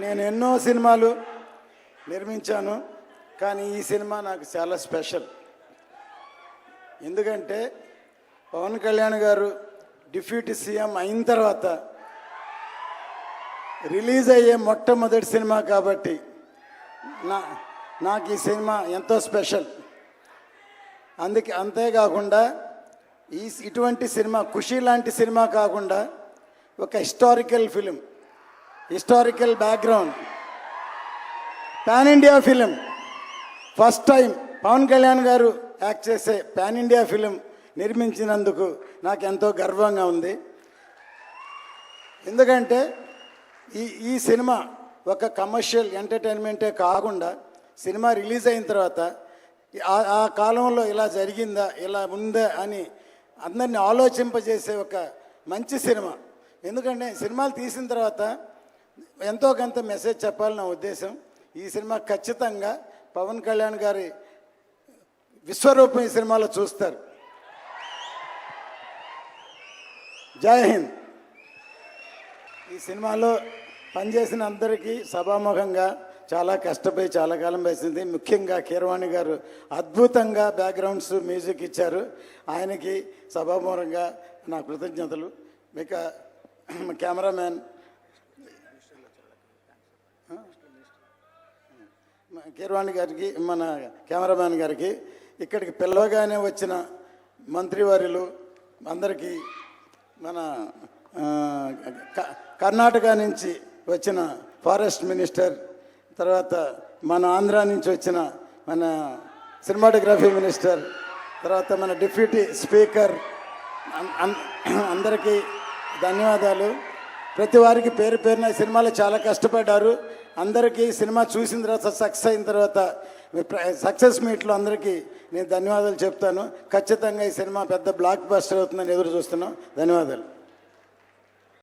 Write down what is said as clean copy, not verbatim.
నేను ఎన్నో సినిమాలు నిర్మించాను, కానీ ఈ సినిమా నాకు చాలా స్పెషల్. ఎందుకంటే పవన్ కళ్యాణ్ గారు డిప్యూటీ సీఎం అయిన తర్వాత రిలీజ్ అయ్యే మొట్టమొదటి సినిమా కాబట్టి నాకు ఈ సినిమా ఎంతో స్పెషల్. అంతేకాకుండా ఇటువంటి సినిమా ఖుషి లాంటి సినిమా కాకుండా ఒక historical film, historical background, pan India film. First time Pawan Kalyan garu act చేసే పాన్ ఇండియా ఫిలిం నిర్మించినందుకు నాకు ఎంతో గర్వంగా ఉంది. ఎందుకంటే ఈ సినిమా ఒక కమర్షియల్ ఎంటర్టైన్మెంటే కాకుండా సినిమా రిలీజ్ అయిన తర్వాత ఆ కాలంలో ఇలా జరిగిందా, ఇలా ఉందా అని అందరినీ ఆలోచింపజేసే ఒక మంచి సినిమా. ఎందుకంటే సినిమాలు తీసిన తర్వాత ఎంతో కొంత మెసేజ్ చెప్పాలని నా ఉద్దేశం. ఈ సినిమా ఖచ్చితంగా పవన్ కళ్యాణ్ గారి విశ్వరూపం ఈ సినిమాలో చూస్తారు. జై హింద్. ఈ సినిమాలో పనిచేసిన అందరికీ సభాముఖంగా చాలా కష్టపడి చాలా కాలం వేసింది. ముఖ్యంగా కీరవాణి గారు అద్భుతంగా బ్యాక్గ్రౌండ్స్ మ్యూజిక్ ఇచ్చారు. ఆయనకి సభాముఖంగా నా కృతజ్ఞతలు. ఇక కెమెరామ్యాన్ కీరవాణి గారికి, మన కెమెరామ్యాన్ గారికి, ఇక్కడికి పిలవగానే వచ్చిన మంత్రివర్యులు అందరికీ, మన కర్ణాటక నుంచి వచ్చిన ఫారెస్ట్ మినిస్టర్, తర్వాత మన ఆంధ్ర నుంచి వచ్చిన మన సినిమాటోగ్రఫీ మినిస్టర్, తర్వాత మన డిప్యూటీ స్పీకర్, అందరికీ ధన్యవాదాలు. ప్రతి వారికి పేరు పేరున సినిమాలో చాలా కష్టపడ్డారు. అందరికీ సినిమా చూసిన తర్వాత సక్సెస్ అయిన తర్వాత సక్సెస్ మీట్లో అందరికీ నేను ధన్యవాదాలు చెప్తాను. ఖచ్చితంగా ఈ సినిమా పెద్ద బ్లాక్ బస్టర్ అవుతుందని ఎదురు చూస్తున్నాం. ధన్యవాదాలు.